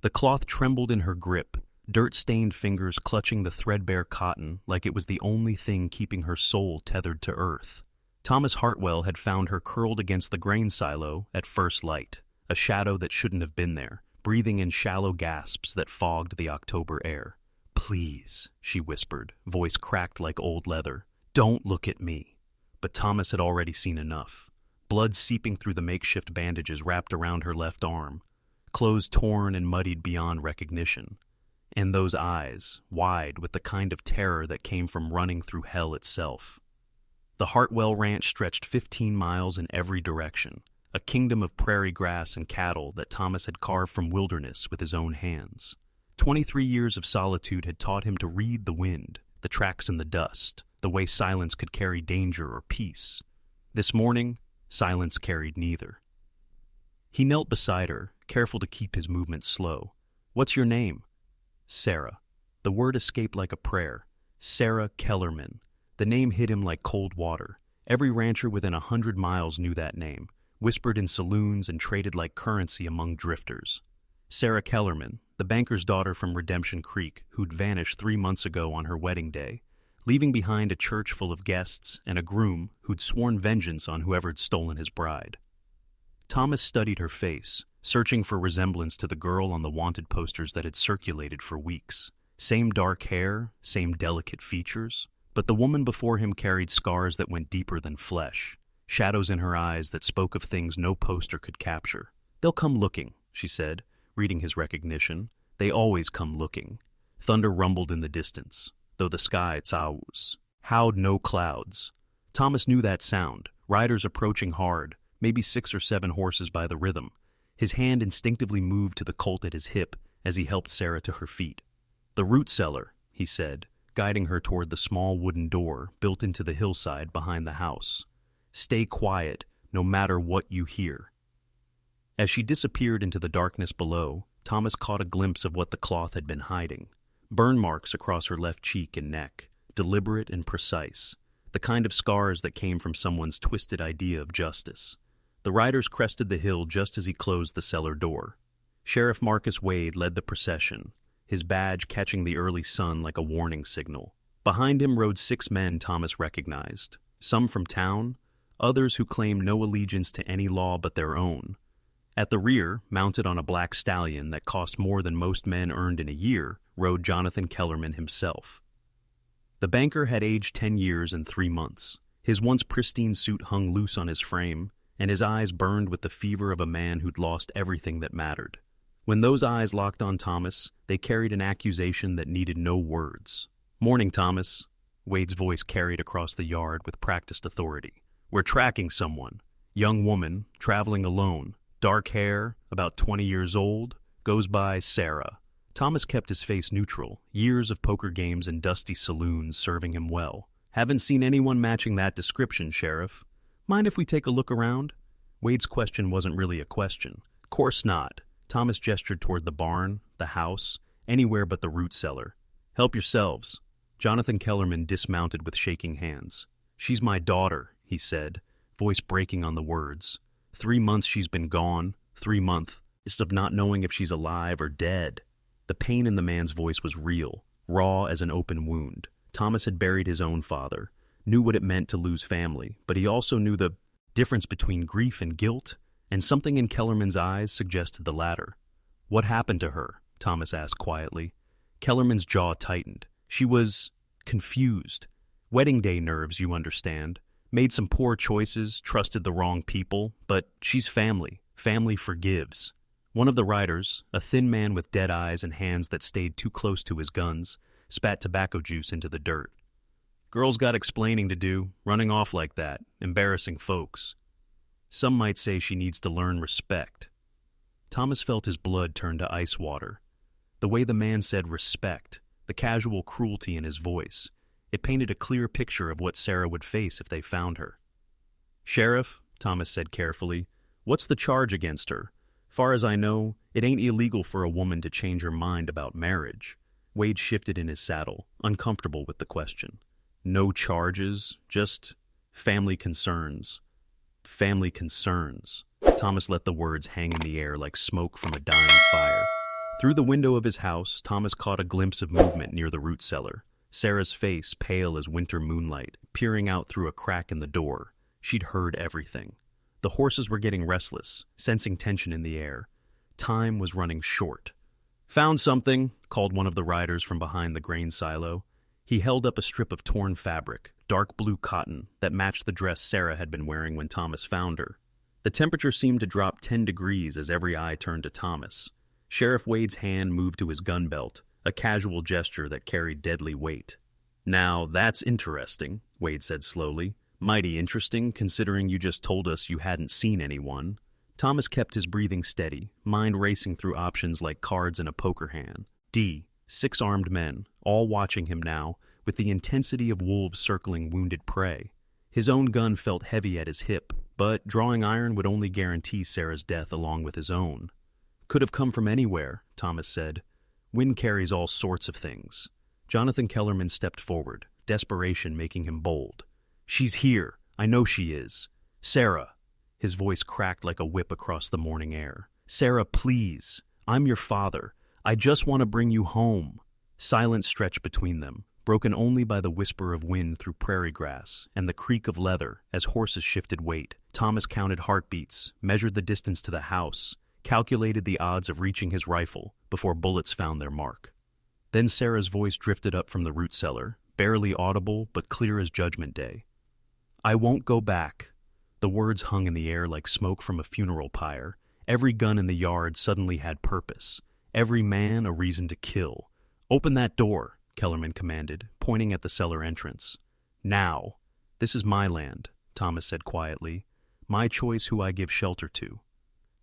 The cloth trembled in her grip, dirt-stained fingers clutching the threadbare cotton like it was the only thing keeping her soul tethered to earth. Thomas Hartwell had found her curled against the grain silo at first light, a shadow that shouldn't have been there, breathing in shallow gasps that fogged the October air. "Please," she whispered, voice cracked like old leather. "Don't look at me." But Thomas had already seen enough. Blood seeping through the makeshift bandages wrapped around her left arm, clothes torn and muddied beyond recognition. And those eyes, wide with the kind of terror that came from running through hell itself. The Hartwell Ranch stretched 15 miles in every direction, a kingdom of prairie grass and cattle that Thomas had carved from wilderness with his own hands. 23 years of solitude had taught him to read the wind, the tracks in the dust, the way silence could carry danger or peace. This morning, silence carried neither. He knelt beside her, careful to keep his movements slow. "What's your name?" "Sarah." The word escaped like a prayer. Sarah Kellerman. The name hit him like cold water. Every rancher within 100 miles knew that name, whispered in saloons and traded like currency among drifters. Sarah Kellerman, the banker's daughter from Redemption Creek, who'd vanished 3 months ago on her wedding day, leaving behind a church full of guests and a groom who'd sworn vengeance on whoever'd stolen his bride. Thomas studied her face, searching for resemblance to the girl on the wanted posters that had circulated for weeks. Same dark hair, same delicate features, but the woman before him carried scars that went deeper than flesh, shadows in her eyes that spoke of things no poster could capture. "They'll come looking," she said, reading his recognition. "They always come looking." Thunder rumbled in the distance, though the sky howled no clouds. Thomas knew that sound, riders approaching hard, maybe 6 or 7 horses by the rhythm. His hand instinctively moved to the Colt at his hip as he helped Sarah to her feet. "The root cellar," he said, guiding her toward the small wooden door built into the hillside behind the house. "Stay quiet, no matter what you hear." As she disappeared into the darkness below, Thomas caught a glimpse of what the cloth had been hiding. Burn marks across her left cheek and neck, deliberate and precise, the kind of scars that came from someone's twisted idea of justice. The riders crested the hill just as he closed the cellar door. Sheriff Marcus Wade led the procession, his badge catching the early sun like a warning signal. Behind him rode 6 men Thomas recognized, some from town, others who claimed no allegiance to any law but their own. At the rear, mounted on a black stallion that cost more than most men earned in a year, rode Jonathan Kellerman himself. The banker had aged 10 years and 3 months. His once pristine suit hung loose on his frame, and his eyes burned with the fever of a man who'd lost everything that mattered. When those eyes locked on Thomas, they carried an accusation that needed no words. "Morning, Thomas," Wade's voice carried across the yard with practiced authority. "We're tracking someone. Young woman, traveling alone. Dark hair, about 20 years old, goes by Sarah." Thomas kept his face neutral, years of poker games and dusty saloons serving him well. "Haven't seen anyone matching that description, Sheriff. Mind if we take a look around?" Wade's question wasn't really a question. "Course not." Thomas gestured toward the barn, the house, anywhere but the root cellar. "Help yourselves." Jonathan Kellerman dismounted with shaking hands. "She's my daughter," he said, voice breaking on the words. 3 months she's been gone, 3 months of not knowing if she's alive or dead. The pain in the man's voice was real, raw as an open wound. Thomas had buried his own father, knew what it meant to lose family, but he also knew the difference between grief and guilt, and something in Kellerman's eyes suggested the latter. "What happened to her?" Thomas asked quietly. Kellerman's jaw tightened. "She was confused. Wedding day nerves, you understand. Made some poor choices, trusted the wrong people, but she's family. Family forgives." One of the riders, a thin man with dead eyes and hands that stayed too close to his guns, spat tobacco juice into the dirt. "Girl's got explaining to do, running off like that, embarrassing folks. Some might say she needs to learn respect." Thomas felt his blood turn to ice water. The way the man said respect, the casual cruelty in his voice, it painted a clear picture of what Sarah would face if they found her. "Sheriff," Thomas said carefully, "what's the charge against her? Far as I know, it ain't illegal for a woman to change her mind about marriage." Wade shifted in his saddle, uncomfortable with the question. "No charges, just family concerns." "Family concerns." Thomas let the words hang in the air like smoke from a dying fire. Through the window of his house, Thomas caught a glimpse of movement near the root cellar. Sarah's face, pale as winter moonlight, peering out through a crack in the door. She'd heard everything. The horses were getting restless, sensing tension in the air. Time was running short. "Found something," called one of the riders from behind the grain silo. He held up a strip of torn fabric, dark blue cotton, that matched the dress Sarah had been wearing when Thomas found her. The temperature seemed to drop 10 degrees as every eye turned to Thomas. Sheriff Wade's hand moved to his gun belt, a casual gesture that carried deadly weight. "Now, that's interesting," Wade said slowly. "Mighty interesting, considering you just told us you hadn't seen anyone." Thomas kept his breathing steady, mind racing through options like cards in a poker hand. 6 armed men, all watching him now, with the intensity of wolves circling wounded prey. His own gun felt heavy at his hip, but drawing iron would only guarantee Sarah's death along with his own. "Could have come from anywhere," Thomas said. "Wind carries all sorts of things." Jonathan Kellerman stepped forward, desperation making him bold. "She's here. I know she is. Sarah." His voice cracked like a whip across the morning air. "Sarah, please. I'm your father. I just want to bring you home." Silence stretched between them, broken only by the whisper of wind through prairie grass and the creak of leather as horses shifted weight. Thomas counted heartbeats, measured the distance to the house, calculated the odds of reaching his rifle before bullets found their mark. Then Sarah's voice drifted up from the root cellar, barely audible but clear as Judgment Day. "I won't go back." The words hung in the air like smoke from a funeral pyre. Every gun in the yard suddenly had purpose. Every man a reason to kill. "Open that door," Kellerman commanded, pointing at the cellar entrance. "Now." "This is my land," Thomas said quietly. "My choice who I give shelter to."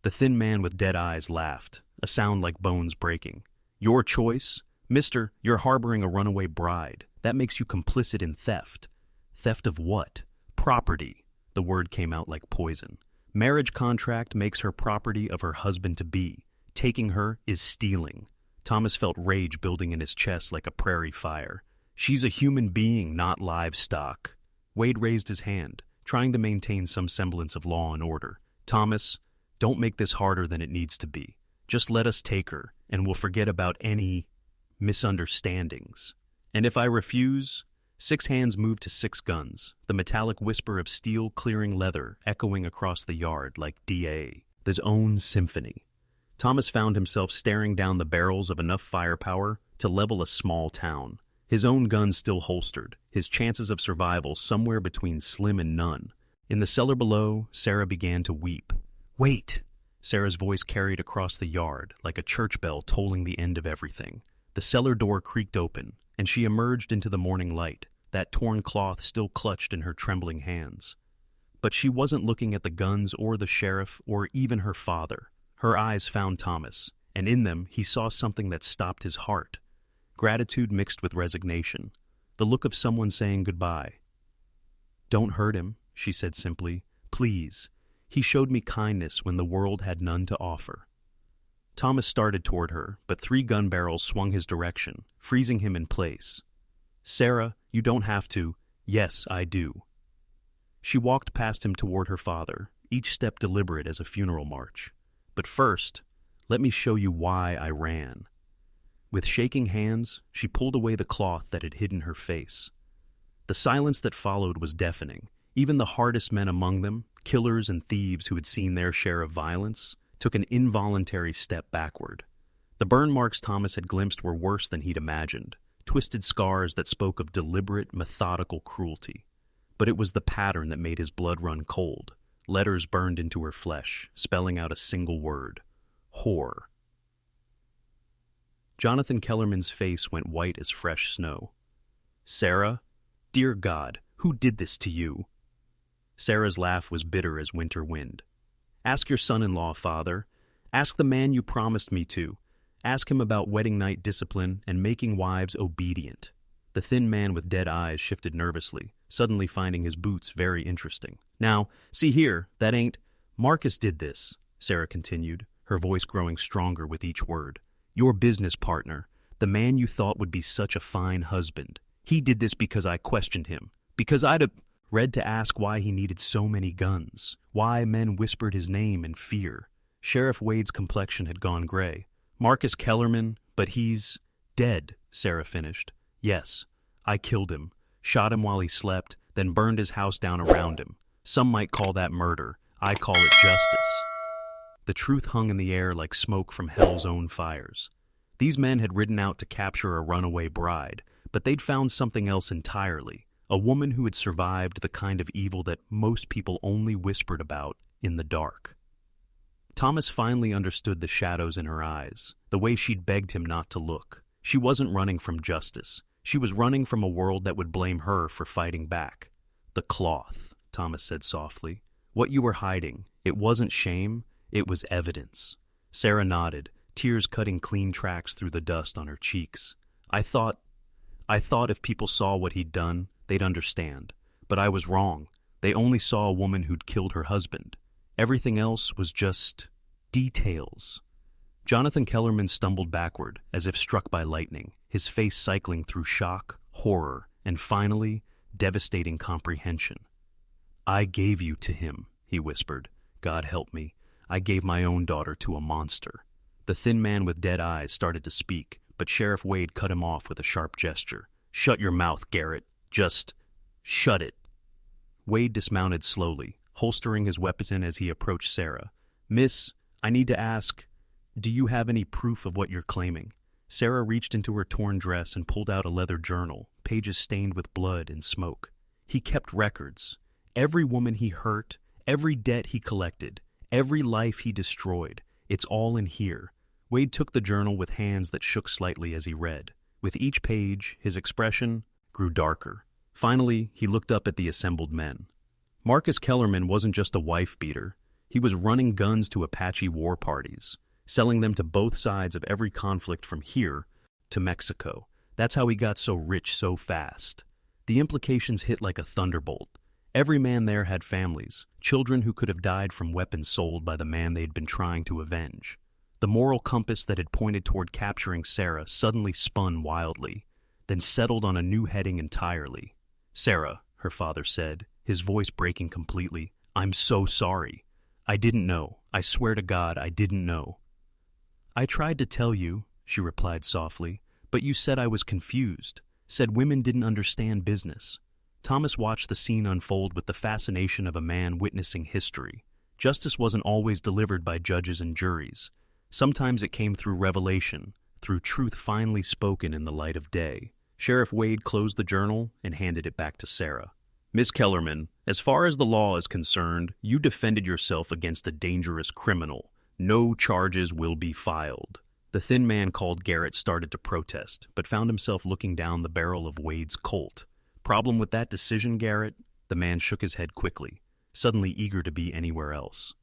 The thin man with dead eyes laughed, a sound like bones breaking. "Your choice? Mister, you're harboring a runaway bride. That makes you complicit in theft." "Theft of what?" "Property." The word came out like poison. "Marriage contract makes her property of her husband-to-be. Taking her is stealing." Thomas felt rage building in his chest like a prairie fire. "She's a human being, not livestock." Wade raised his hand, trying to maintain some semblance of law and order. "Thomas, don't make this harder than it needs to be. Just let us take her, and we'll forget about any misunderstandings. And if I refuse..." 6 hands moved to 6 guns, the metallic whisper of steel clearing leather echoing across the yard like his own symphony. Thomas found himself staring down the barrels of enough firepower to level a small town. His own gun still holstered, his chances of survival somewhere between slim and none. In the cellar below, Sarah began to weep. "Wait!" Sarah's voice carried across the yard like a church bell tolling the end of everything. The cellar door creaked open, and she emerged into the morning light, that torn cloth still clutched in her trembling hands. But she wasn't looking at the guns or the sheriff or even her father. Her eyes found Thomas, and in them he saw something that stopped his heart. Gratitude mixed with resignation, the look of someone saying goodbye. "Don't hurt him," she said simply. "Please. He showed me kindness when the world had none to offer." Thomas started toward her, but 3 gun barrels swung his direction, freezing him in place. "Sarah, you don't have to." "Yes, I do." She walked past him toward her father, each step deliberate as a funeral march. "But first, let me show you why I ran." With shaking hands, she pulled away the cloth that had hidden her face. The silence that followed was deafening. Even the hardest men among them, killers and thieves who had seen their share of violence, took an involuntary step backward. The burn marks Thomas had glimpsed were worse than he'd imagined, twisted scars that spoke of deliberate, methodical cruelty. But it was the pattern that made his blood run cold. Letters burned into her flesh, spelling out a single word: whore. Jonathan Kellerman's face went white as fresh snow. "Sarah? Dear God, who did this to you?" Sarah's laugh was bitter as winter wind. "Ask your son-in-law, Father. Ask the man you promised me to. Ask him about wedding night discipline and making wives obedient." The thin man with dead eyes shifted nervously, suddenly finding his boots very interesting. "Now, see here, that ain't..." "Marcus did this," Sarah continued, her voice growing stronger with each word. "Your business partner, the man you thought would be such a fine husband. He did this because I questioned him, because I'd read to ask why he needed so many guns, why men whispered his name in fear." Sheriff Wade's complexion had gone gray. Marcus Kellerman, but he's dead, Sarah finished. Yes, I killed him, shot him while he slept, then burned his house down around him. Some might call that murder. I call it justice. The truth hung in the air like smoke from hell's own fires. These men had ridden out to capture a runaway bride, but they'd found something else entirely, a woman who had survived the kind of evil that most people only whispered about in the dark. Thomas finally understood the shadows in her eyes, the way she'd begged him not to look. She wasn't running from justice. She was running from a world that would blame her for fighting back. The cloth, Thomas said softly. What you were hiding, it wasn't shame, it was evidence. Sarah nodded, tears cutting clean tracks through the dust on her cheeks. I thought if people saw what he'd done, they'd understand. But I was wrong. They only saw a woman who'd killed her husband. Everything else was just details. Jonathan Kellerman stumbled backward, as if struck by lightning, his face cycling through shock, horror, and finally, devastating comprehension. I gave you to him, he whispered. God help me. I gave my own daughter to a monster. The thin man with dead eyes started to speak, but Sheriff Wade cut him off with a sharp gesture. Shut your mouth, Garrett. Just shut it. Wade dismounted slowly, holstering his weapon as he approached Sarah. Miss, I need to ask, do you have any proof of what you're claiming? Sarah reached into her torn dress and pulled out a leather journal, pages stained with blood and smoke. He kept records. Every woman he hurt, every debt he collected, every life he destroyed. It's all in here. Wade took the journal with hands that shook slightly as he read. With each page, his expression grew darker. Finally, he looked up at the assembled men. Marcus Kellerman wasn't just a wife-beater. He was running guns to Apache war parties, selling them to both sides of every conflict from here to Mexico. That's how he got so rich so fast. The implications hit like a thunderbolt. Every man there had families, children who could have died from weapons sold by the man they'd been trying to avenge. The moral compass that had pointed toward capturing Sarah suddenly spun wildly, then settled on a new heading entirely. Sarah, her father said, his voice breaking completely, I'm so sorry. I didn't know. I swear to God, I didn't know. I tried to tell you, she replied softly, but you said I was confused, said women didn't understand business. Thomas watched the scene unfold with the fascination of a man witnessing history. Justice wasn't always delivered by judges and juries. Sometimes it came through revelation, through truth finally spoken in the light of day. Sheriff Wade closed the journal and handed it back to Sarah. Miss Kellerman, as far as the law is concerned, you defended yourself against a dangerous criminal. No charges will be filed. The thin man called Garrett started to protest, but found himself looking down the barrel of Wade's Colt. Problem with that decision, Garrett? The man shook his head quickly, suddenly eager to be anywhere else.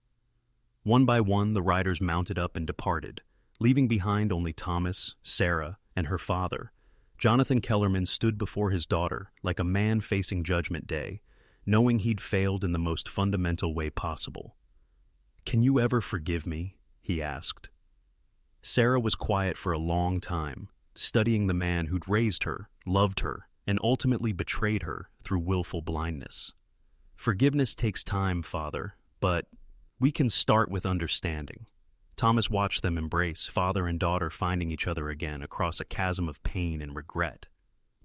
One by one, the riders mounted up and departed, leaving behind only Thomas, Sarah, and her father. Jonathan Kellerman stood before his daughter like a man facing Judgment Day, knowing he'd failed in the most fundamental way possible. Can you ever forgive me? He asked. Sarah was quiet for a long time, studying the man who'd raised her, loved her, and ultimately betrayed her through willful blindness. Forgiveness takes time, Father, but we can start with understanding. Thomas watched them embrace, father and daughter finding each other again across a chasm of pain and regret.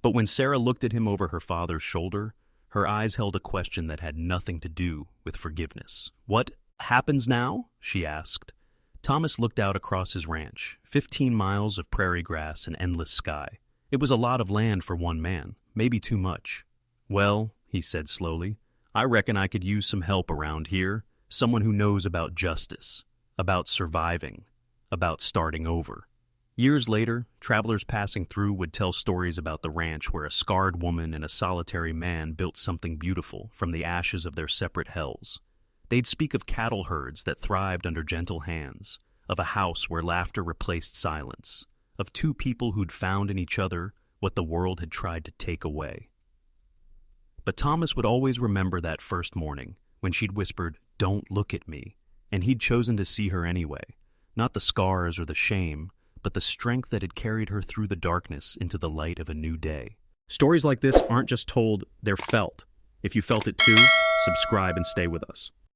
But when Sarah looked at him over her father's shoulder, her eyes held a question that had nothing to do with forgiveness. What happens now? She asked. Thomas looked out across his ranch, 15 miles of prairie grass and endless sky. It was a lot of land for one man, maybe too much. Well, he said slowly, I reckon I could use some help around here, someone who knows about justice, about surviving, about starting over. Years later, travelers passing through would tell stories about the ranch where a scarred woman and a solitary man built something beautiful from the ashes of their separate hells. They'd speak of cattle herds that thrived under gentle hands, of a house where laughter replaced silence, of two people who'd found in each other what the world had tried to take away. But Thomas would always remember that first morning when she'd whispered, "Don't look at me," and he'd chosen to see her anyway, not the scars or the shame, but the strength that had carried her through the darkness into the light of a new day. Stories like this aren't just told, they're felt. If you felt it too, subscribe and stay with us.